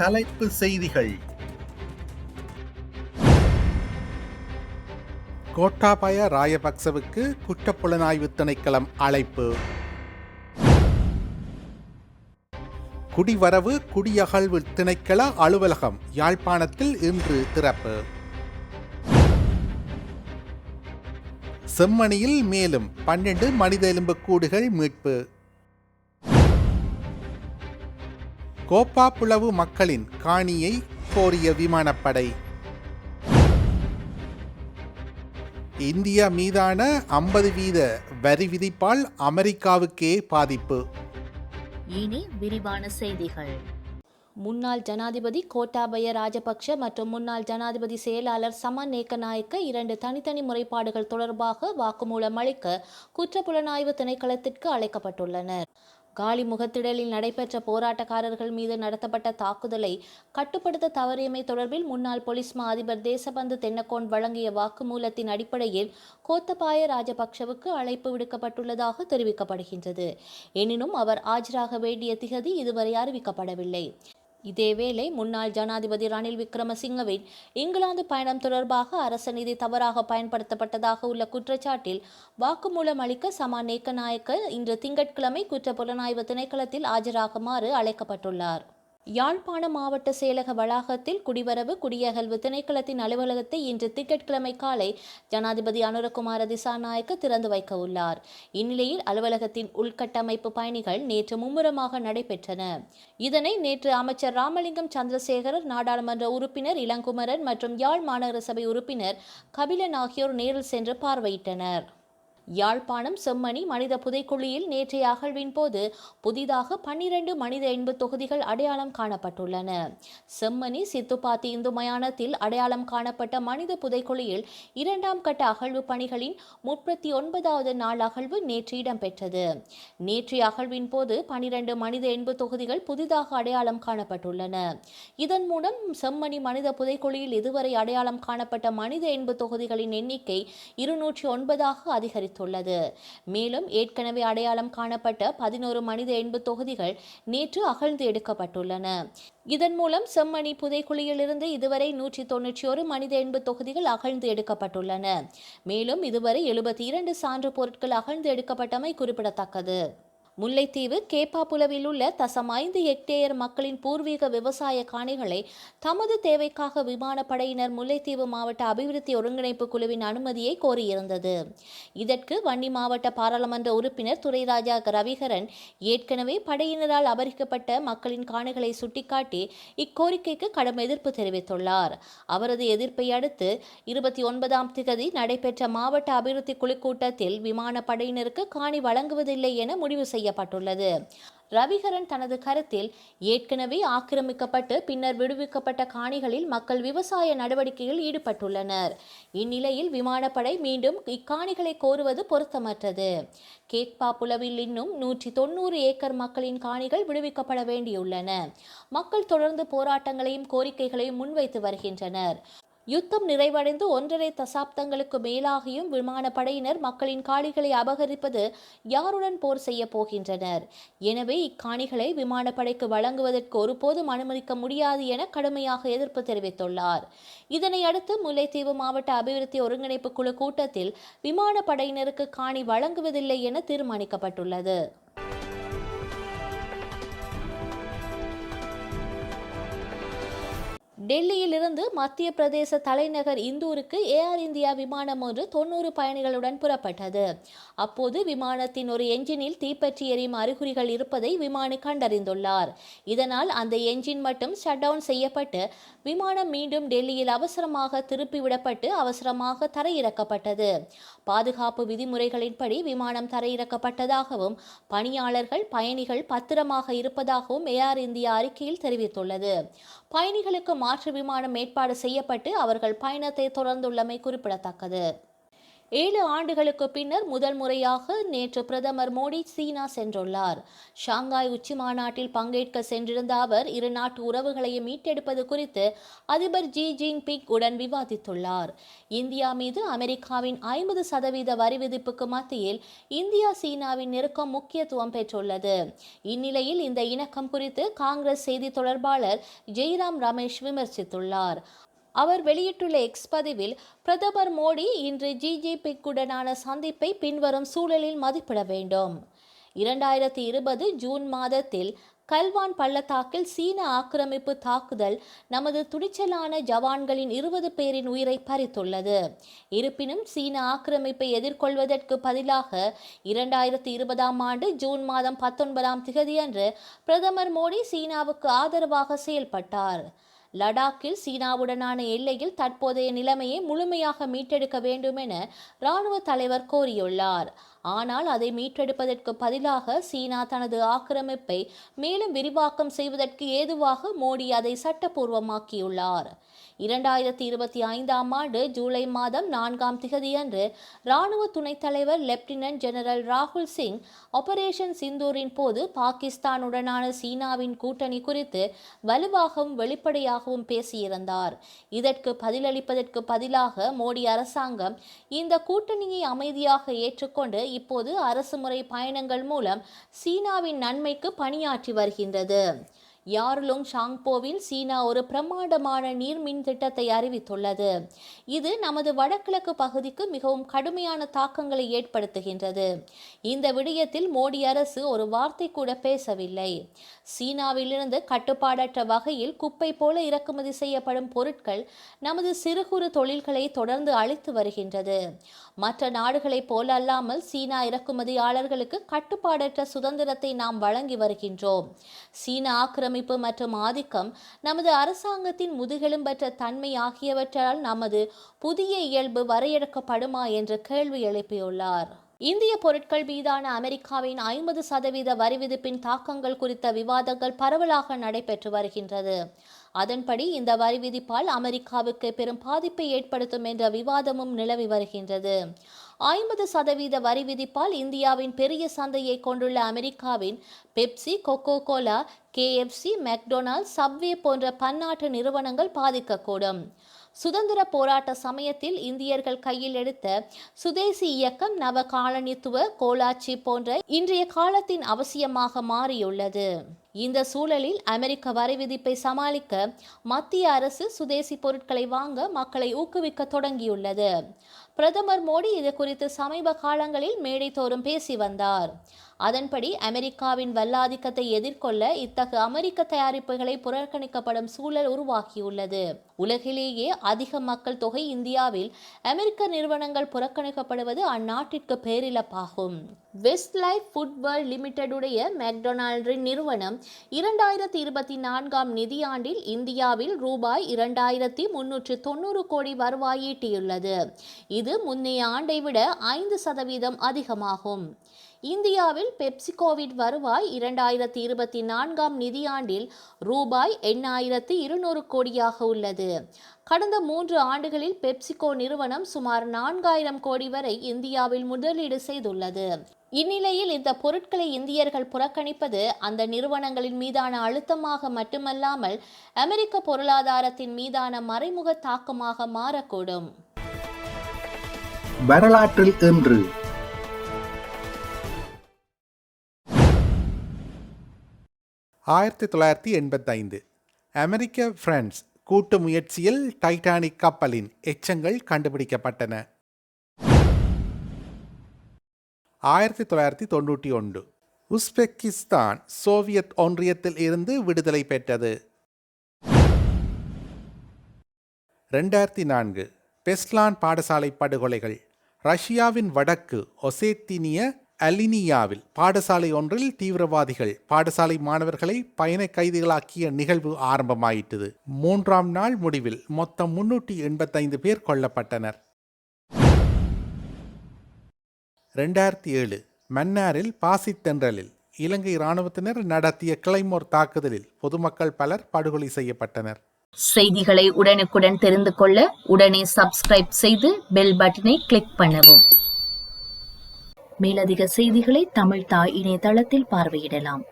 தலைப்பு செய்திகள். கோட்டாபய ராஜபக்சவுக்கு குற்றப்புலனாய்வு திணைக்களம் அழைப்பு. குடிவரவு குடியகழ்வு திணைக்கள அலுவலகம் யாழ்ப்பாணத்தில் இன்று திறப்பு. செம்மணியில் மேலும் 12 மனித எலும்புக்கூடுகள் மீட்பு. கோப்பா புலவு மக்களின் காணியை கோரிய விமானப்படை. இந்தியா மீதான 50% வரி விதிப்பால் அமெரிக்காவுக்கே பாதிப்பு. இனி விரிவான செய்திகள். முன்னாள் ஜனாதிபதி கோட்டாபய ராஜபக்ஷ மற்றும் முன்னாள் ஜனாதிபதி செயலாளர் சமன் ஏக்கநாயக்க 2 தனித்தனி முறைப்பாடுகள் தொடர்பாக வாக்குமூலம் அளிக்க குற்றப்புலனாய்வு திணைக்களத்திற்கு அழைக்கப்பட்டுள்ளனர். காலி முகத்திடலில் நடைபெற்ற போராட்டக்காரர்கள் மீது நடத்தப்பட்ட தாக்குதலை கட்டுப்படுத்த தவறியமை தொடர்பில் முன்னாள் பொலிஸ் மா அதிபர் தேசபந்து தென்னக்கோன் வழங்கிய வாக்குமூலத்தின் அடிப்படையில் கோத்தபாய ராஜபக்ஷவுக்கு அழைப்பு விடுக்கப்பட்டுள்ளதாக தெரிவிக்கப்படுகின்றது. எனினும் அவர் ஆஜராக வேண்டிய திகதி இதுவரை அறிவிக்கப்படவில்லை. இதேவேளை முன்னாள் ஜனாதிபதி ரணில் விக்ரமசிங்கவின் இங்கிலாந்து பயணம் தொடர்பாக அரச நிதி தவறாக பயன்படுத்தப்பட்டதாக உள்ள குற்றச்சாட்டில் வாக்குமூலம் அளிக்க சமன் ஏக்கநாயக்க இன்று திங்கட்கிழமை குற்றப்புலனாய்வு திணைக்களத்தில் ஆஜராகுமாறு அழைக்கப்பட்டுள்ளார். யாழ்ப்பாண மாவட்ட செயலக வளாகத்தில் குடிவரவு குடியகழ்வு திணைக்களத்தின் அலுவலகத்தை இன்று திங்கட்கிழமை காலை ஜனாதிபதி அனுரகுமார திசாநாயக்க திறந்து வைக்க உள்ளார். இந்நிலையில் அலுவலகத்தின் உள்கட்டமைப்பு பணிகள் நேற்று மும்முரமாக நடைபெற்றன. இதனை நேற்று அமைச்சர் ராமலிங்கம் சந்திரசேகரர், நாடாளுமன்ற உறுப்பினர் இளங்குமரன் மற்றும் யாழ் மாநகர சபை உறுப்பினர் கபிலன் ஆகியோர் நேரில் சென்று பார்வையிட்டனர். யாழ்ப்பாணம் செம்மணி மனித புதைக்குழியில் நேற்றைய அகழ்வின் போது புதிதாக 12 மனித எண்பு தொகுதிகள் அடையாளம் காணப்பட்டுள்ளன. செம்மணி சித்துப்பாத்தி இந்து மயானத்தில் அடையாளம் காணப்பட்ட மனித புதைக்குழியில் 2ஆம் கட்ட அகழ்வு பணிகளின் 39வது நாள் அகழ்வு நேற்று இடம்பெற்றது. நேற்றைய அகழ்வின் போது 12 மனித எண்பு தொகுதிகள் புதிதாக அடையாளம் காணப்பட்டுள்ளன. இதன் மூலம் செம்மணி மனித புதைக்குழியில் இதுவரை அடையாளம் காணப்பட்ட மனித எண்பு தொகுதிகளின் எண்ணிக்கை 209ஆக அதிகரித்துள்ளது. மேலும் ஏற்கனவே அடையாளம் காணப்பட்ட 11 மனித எண்பு தொகுதிகள் நேற்று அகழ்ந்து எடுக்கப்பட்டுள்ளன. இதன் மூலம் செம்மணி புதைக்குழியிலிருந்து இதுவரை 191 மனித எண்பு தொகுதிகள் அகழ்ந்து எடுக்கப்பட்டுள்ளன. மேலும் இதுவரை 72 சான்று பொருட்கள் அகழ்ந்து எடுக்கப்பட்டமை குறிப்பிடத்தக்கது. முல்லைத்தீவு கேப்பாப்புலவில் உள்ள 0.5 ஹெக்டேயர் மக்களின் பூர்வீக விவசாய காணிகளை தமது தேவைக்காக விமானப்படையினர் முல்லைத்தீவு மாவட்ட அபிவிருத்தி ஒருங்கிணைப்பு குழுவின் அனுமதியை கோரியிருந்தது. இதற்கு வன்னி மாவட்ட பாராளுமன்ற உறுப்பினர் துரைராஜா ரவிகரன் ஏற்கனவே படையினரால் அபகரிக்கப்பட்ட மக்களின் காணிகளை சுட்டிக்காட்டி இக்கோரிக்கைக்கு கடும் எதிர்ப்பு தெரிவித்துள்ளார். அவரது எதிர்ப்பை அடுத்து 29ஆம் திகதி நடைபெற்ற மாவட்ட அபிவிருத்தி குழு கூட்டத்தில் விமானப்படையினருக்கு காணி வழங்குவதில்லை என முடிவு செய்யப்பட்டுள்ளது. ரவிகரன் தனது கருத்தில் ஏற்கனவே ஆக்கிரமிக்கப்பட்டு பின்னர் விடுவிக்கப்பட்ட காணிகளில் மக்கள் விவசாய நடவடிக்கையில் ஈடுபட்டுள்ளனர். இந்நிலையில் விமானப்படை மீண்டும் இக்காணிகளை கோருவது பொருத்தமற்றது. கேப்பாப்புலவில் இன்னும் 190 ஏக்கர் மக்களின் காணிகள் விடுவிக்கப்பட வேண்டியுள்ளன. மக்கள் தொடர்ந்து போராட்டங்களையும் கோரிக்கைகளையும் முன்வைத்து வருகின்றனர். யுத்தம் நிறைவடைந்து 1.5 தசாப்தங்களுக்கு மேலாகியும் விமானப்படையினர் மக்களின் காணிகளை அபகரிப்பது யாருடன் போர் செய்ய போகின்றனர்? எனவே இக்காணிகளை விமானப்படைக்கு வழங்குவதற்கு ஒருபோதும் அனுமதிக்க முடியாது என கடுமையாக எதிர்ப்பு தெரிவித்துள்ளார். இதனை அடுத்து முல்லைத்தீவு மாவட்ட அபிவிருத்தி ஒருங்கிணைப்பு குழு கூட்டத்தில் விமானப்படையினருக்கு காணி வழங்குவதில்லை என தீர்மானிக்கப்பட்டுள்ளது. டெல்லியிலிருந்து மத்திய பிரதேச தலைநகர் இந்தூருக்கு ஏர் இந்தியா விமானம் ஒன்று 90 பயணிகளுடன் புறப்பட்டது. அப்போது விமானத்தின் ஒரு என்ஜினில் தீப்பற்றி எரியும் அறிகுறிகள் இருப்பதை விமானி கண்டறிந்துள்ளார். இதனால் அந்த என்ஜின் மட்டும் ஷட் டவுன் செய்யப்பட்டு விமானம் மீண்டும் டெல்லியில் அவசரமாக திருப்பிவிடப்பட்டு அவசரமாக தரையிறக்கப்பட்டது. பாதுகாப்பு விதிமுறைகளின்படி விமானம் தரையிறக்கப்பட்டதாகவும் பணியாளர்கள் பயணிகள் பத்திரமாக இருப்பதாகவும் ஏர் இந்தியா அறிக்கையில் தெரிவித்துள்ளது. பயணிகளுக்கு மாற்று விமானம் ஏற்பாடு செய்யப்பட்டு அவர்கள் பயணத்தை தொடர்ந்துள்ளமை குறிப்பிடத்தக்கது. 7 ஆண்டுகளுக்கு பின்னர் முதல் முறையாக நேற்று பிரதமர் மோடி சீனா சென்றுள்ளார். ஷாங்காய் உச்சி மாநாட்டில் பங்கேற்க சென்றிருந்த அவர் இரு நாட்டு உறவுகளையும் மீட்டெடுப்பது குறித்து அதிபர் ஜி ஜின்பிங் உடன் விவாதித்துள்ளார். இந்தியா மீது அமெரிக்காவின் 50% வரி விதிப்புக்கு மத்தியில் இந்தியா சீனாவின் நெருக்கம் முக்கியத்துவம் பெற்றுள்ளது. இந்நிலையில் இந்த இணக்கம் குறித்து காங்கிரஸ் செய்தி தொடர்பாளர் ஜெய்ராம் ரமேஷ் விமர்சித்துள்ளார். அவர் வெளியிட்டுள்ள எக்ஸ் பதிவில், பிரதமர் மோடி இன்று ஜிஜிபிக்குடனான சந்திப்பை பின்வரும் சூழலில் மதிப்பிட வேண்டும். 2020 ஜூன் மாதத்தில் கல்வான் பள்ளத்தாக்கில் சீன ஆக்கிரமிப்பு தாக்குதல் நமது துணிச்சலான ஜவான்களின் 20 பேரின் உயிரை பறித்துள்ளது. இருப்பினும் சீன ஆக்கிரமிப்பை எதிர்கொள்வதற்கு பதிலாக 2020 ஆண்டு ஜூன் மாதம் 19ஆம் தேதியன்று பிரதமர் மோடி சீனாவுக்கு ஆதரவாக செயல்பட்டார். லடாக்கில் சீனாவுடனான எல்லையில் தற்போதைய நிலைமையை முழுமையாக மீட்டெடுக்க வேண்டும் என இராணுவ தலைவர் கோரியுள்ளார். ஆனால் அதை மீட்டெடுப்பதற்கு பதிலாக சீனா தனது ஆக்கிரமிப்பை மேலும் விரிவாக்கம் செய்வதற்கு ஏதுவாக மோடி அதை சட்டப்பூர்வமாக்கியுள்ளார். 2025ஆம் ஆண்டு ஜூலை மாதம் 4ஆம் தேதியன்று இராணுவ துணைத் தலைவர் லெப்டினன்ட் ஜெனரல் ராகுல் சிங் ஆபரேஷன் சிந்தூரின் போது பாகிஸ்தானுடனான சீனாவின் கூட்டணி குறித்து வலுவாகவும் வெளிப்படையாகவும் பேசியிருந்தார். இதற்கு பதிலளிப்பதற்கு பதிலாக மோடி அரசாங்கம் இந்த கூட்டணியை அமைதியாக ஏற்றுக்கொண்டு இப்போது அரசுமுறை பயணங்கள் மூலம் சீனாவின் நன்மைக்கு பணியாற்றி வருகின்றது. யார்லுங் ஷாங்போவில் சீனா ஒரு பிரமாண்டமான நீர்மின் திட்டத்தை அறிவித்துள்ளது. இது நமது வடகிழக்கு பகுதிக்கு மிகவும் கடுமையான தாக்கங்களை ஏற்படுத்துகின்றது. இந்த விடயத்தில் மோடி அரசு ஒரு வார்த்தை கூட பேசவில்லை. சீனாவிலிருந்து கட்டுப்பாடற்ற வகையில் குப்பை போல இறக்குமதி செய்யப்படும் பொருட்கள் நமது சிறு குறு தொழில்களை தொடர்ந்து அழித்து வருகின்றது. மற்ற நாடுகளைப் போல அல்லாமல் சீனா இறக்குமதியாளர்களுக்கு கட்டுப்பாடற்ற சுதந்திரத்தை நாம் வழங்கி வருகின்றோம். சீன ஆக்கிரமிப்பு மற்றும் ஆதிக்கம், நமது அரசாங்கத்தின் முதுகெலும்பற்ற தன்மை ஆகியவற்றால் நமது புதிய இயல்பு வரையறுக்கப்படுமா என்று கேள்வி எழுப்பியுள்ளார். இந்திய பொருட்கள் மீதான அமெரிக்காவின் 50% வரி விதிப்பின் தாக்கங்கள் குறித்த விவாதங்கள் பரவலாக நடைபெற்று வருகின்றது. அதன்படி இந்த வரி விதிப்பால் அமெரிக்காவுக்கு பெரும் பாதிப்பை ஏற்படுத்தும் என்ற விவாதமும் நிலவி வருகின்றது. 50% வரி விதிப்பால் இந்தியாவின் பெரிய சந்தையை கொண்டுள்ள அமெரிக்காவின் Pepsi, coca cola, KFC, McDonald's, subway போன்ற பன்னாட்டு நிறுவனங்கள் பாதிக்கக்கூடும். சுதந்திர போராட்ட சமயத்தில் இந்தியர்கள் கையில் எடுத்த சுதேசி இயக்கம் நவ காலனித்துவ கோலாச்சி போன்ற இன்றைய காலத்தின் அவசியமாக மாறியுள்ளது. இந்த சூழலில் அமெரிக்க வரி விதிப்பை சமாளிக்க மத்திய அரசு சுதேசி பொருட்களை வாங்க மக்களை ஊக்குவிக்க தொடங்கியுள்ளது. பிரதமர் மோடி இது குறித்து சமீப காலங்களில் மேடை தோறும் பேசி வந்தார். அதன்படி அமெரிக்காவின் வல்லாதிக்கத்தை எதிர்கொள்ள இத்தகு அமெரிக்க தயாரிப்புகளை புறக்கணிக்கப்படும் சூழல் உருவாகியுள்ளது. உலகிலேயே அதிக மக்கள் தொகை இந்தியாவில் அமெரிக்க நிறுவனங்கள் புறக்கணிக்கப்படுவது அந்நாட்டிற்கு பேரிழப்பாகும். வெஸ்ட் லைஃப் ஃபுட்வேர்ல்ட் லிமிடெடுடைய மெக்டொனால்டின் நிறுவனம் 2024ஆம் நிதியாண்டில் இந்தியாவில் ரூபாய் 2390 கோடி வருவாய் ஈட்டியுள்ளது. இது முன்னைய ஆண்டை விட 5% அதிகமாகும். இந்தியாவில் பெப்சிகோவின் வருவாய் 2024ஆம் நிதியாண்டில் ரூபாய் 8200 கோடியாக உள்ளது. கடந்த 3 ஆண்டுகளில் பெப்சிகோ நிறுவனம் சுமார் 4000 கோடி வரை இந்தியாவில் முதலீடு செய்துள்ளது. இந்நிலையில் இந்த பொருட்களை இந்தியர்கள் புறக்கணிப்பது அந்த நிறுவனங்களின் மீதான அழுத்தமாக மட்டுமல்லாமல் அமெரிக்க பொருளாதாரத்தின் மீதான மறைமுக தாக்கமாக மாறக்கூடும். வரலாற்றில் இன்று 1985 அமெரிக்க பிரான்ஸ் கூட்டு முயற்சியில் டைட்டானிக் கப்பலின் எச்சங்கள் கண்டுபிடிக்கப்பட்டன. 1991 உஸ்பெகிஸ்தான் சோவியத் ஒன்றியத்தில் இருந்து விடுதலை பெற்றது. 2004 பெஸ்லான் பாடசாலை படுகொலைகள். ரஷ்யாவின் வடக்கு ஒசேத்தினிய அலினியாவில் பாடசாலை ஒன்றில் தீவிரவாதிகள் பாடசாலை மாணவர்களை பயண கைதிகளாக்கிய நிகழ்வு ஆரம்பமாயிட்டது. 3ஆம் நாள் முடிவில் மொத்தம் 385 பேர் கொல்லப்பட்டனர். 2007 மன்னாரில் பாசித்தென்றலில் இலங்கை இராணுவத்தினர் நடத்திய கிளைமோர் தாக்குதலில் பொதுமக்கள் பலர் படுகொலை செய்யப்பட்டனர். செய்திகளை உடனுக்குடன் தெரிந்து கொள்ள உடனே சப்ஸ்கிரைப் செய்து பெல் பட்டனை கிளிக் பண்ணவும். மேலதிக செய்திகளை தமிழ் தாய் இணையதளத்தில் பார்வையிடலாம்.